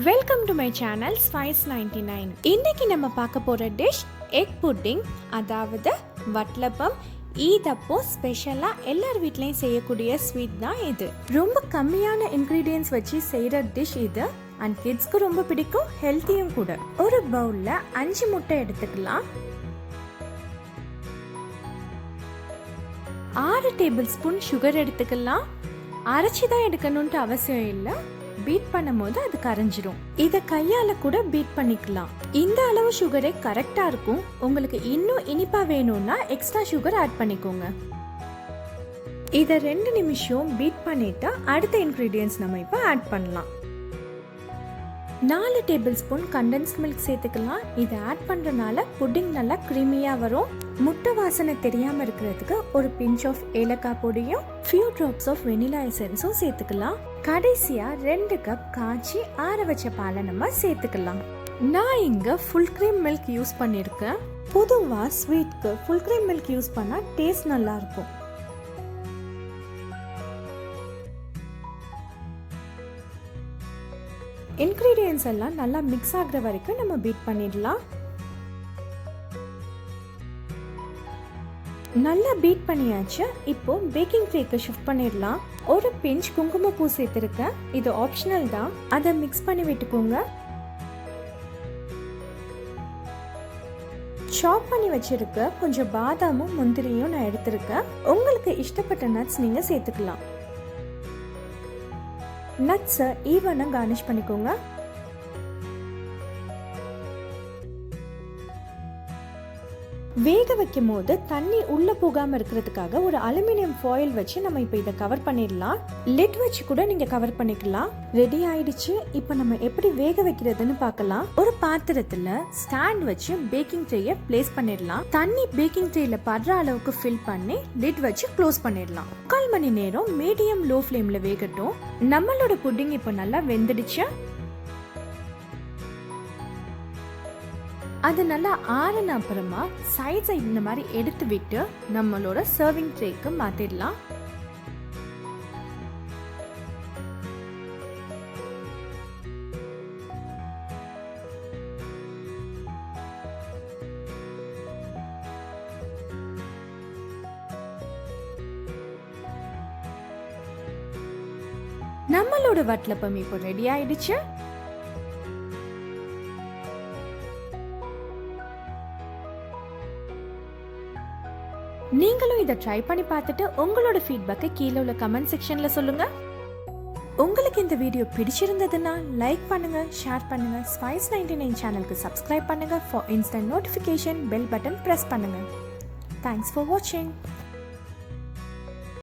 Welcome to my channel spice 99. இன்னைக்கு நம்ம பார்க்க போகிற டிஷ் எக் புட்டிங், அதாவது வட்டலப்பம். ஈதப்போ ஸ்பெஷலாக எல்லார் வீட்லேயும் செய்யக்கூடிய ஸ்வீட் தான் இது. ரொம்ப கம்மியான இன்க்ரீடியன்ஸ் வச்சு செய்கிற டிஷ் இது. அண்ட் கிட்ஸ்க்கு ரொம்ப பிடிக்கும், ஹெல்த்தியும் கூட. ஒரு பவுலில் 5 முட்டை எடுத்துக்கலாம். 6 டேபிள் ஸ்பூன் சுகர் எடுத்துக்கலாம். அரைச்சி தான் எடுக்கணும்ட்டு அவசியம் இல்லை, பீட் பண்ணும்போது அது கரைஞ்சிரும். இதை கையால கூட பீட் பண்ணிக்கலாம். இந்த அளவு சுகரே கரெக்டா இருக்கும். உங்களுக்கு இன்னும் இனிப்பா வேணும்னா எக்ஸ்ட்ரா சுகர் ஆட் பண்ணிக்கோங்க. இதை 2 நிமிஷம் பீட் பண்ணிட்டு அடுத்த இன்கிரீடியன்ஸ் நம்ம இப்போ ஆட் பண்ணலாம். 4 டேபிள் ஸ்பூன் கண்டென்ஸ்ட் மில்க் சேர்த்துக்கலாம். இதை ஆட் பண்றதுனால புட்டிங் நல்லா கிரீமியா வரும். முட்டை வாசனை தெரியாம இருக்கிறதுக்கு ஒரு பிஞ்ச் ஆஃப் ஏலக்காய் பொடியும் ஃபியூ ட்ராப்ஸ் ஆஃப் வெனிலா எசன்ஸும் சேர்த்துக்கலாம். கடைசியா 2 கப் காய்ச்சி ஆற வச்ச பாலை நம்ம சேர்த்துக்கலாம். நான் இங்க ஃபுல் கிரீம் மில்க் யூஸ் பண்ணிருக்கேன். பொதுவா ஸ்வீட்க்கு ஃபுல் கிரீம் மில்க் யூஸ் பண்ணா டேஸ்ட் நல்லா இருக்கும். இன்கிரீடியன்ஸ் எல்லாம் நல்லா மிக்ஸ் ஆகுற வரைக்கும் நம்ம பீட் பண்ணிடலாம். நல்லா பீட் பண்ணியாச்சு. இப்போ பேக்கிங் ட்ரேக்கு ஷிஃப்ட் பண்ணிடலாம். ஒரு பிஞ்ச் குங்குமப்பூ சேர்த்துருக்கேன். இது ஆப்ஷனல் தான், அதை மிக்ஸ் பண்ணி விட்டுக்கோங்க. சாப் பண்ணி வச்சிருக்க கொஞ்சம் பாதாமும் முந்திரியும் நான் எடுத்திருக்கேன். உங்களுக்கு இஷ்டப்பட்ட நட்ஸ் நீங்க சேர்த்துக்கலாம். நட்ஸை ஈவனாக கார்னிஷ் பண்ணிக்கோங்க. வேக வைக்கும் போது தண்ணி உள்ள போகாம இருக்கிறதுக்காக ஒரு அலுமினியம் ஃபாயில் வச்சு நம்ம இப்போ இதை கவர் பண்ணிடலாம். லிட் வச்சு கூட நீங்க கவர் பண்ணிக்கலாம். ரெடி ஆயிடுச்சு. இப்போ நம்ம எப்படி வேக வைக்கிறதுன்னு பார்க்கலாம். ஒரு பாத்திரத்துல ஸ்டாண்ட் வச்சு பேக்கிங் ட்ரேயை பிளேஸ் பண்ணிடலாம். தண்ணி பேக்கிங் ட்ரேல படுற அளவுக்கு ஃபில் பண்ணி லிட் வச்சு க்ளோஸ் பண்ணிடலாம். 1/4 மணி நேரம் மீடியம் லோ ஃப்ளேம்ல வேகட்டும். நம்மளோட புட்டிங் இப்போ நல்லா வெந்துடுச்சு. அது நல்லா ஆறின அப்புறமா சைட்ஸை இந்த மாதிரி எடுத்து விட்டு நம்மளோட சர்விங் ட்ரேக்கு மாத்திடலாம். நம்மளோட வட்டலப்பம் இப்போ ரெடி ஆயிடுச்சு. நீங்களும் இதை ட்ரை பண்ணி பார்த்துட்டு உங்களோட ஃபீட்பேக்கை கீழே உள்ள கமெண்ட் செக்ஷன்ல சொல்லுங்க. உங்களுக்கு இந்த வீடியோ பிடிச்சிருந்ததுன்னா லைக் பண்ணுங்க, ஷேர் பண்ணுங்க. ஸ்பைஸ் 99 சேனலுக்கு சப்ஸ்கிரைப் பண்ணுங்க. For instant notification bell button press பண்ணுங்க. தேங்க்ஸ் ஃபார் வாட்சிங்.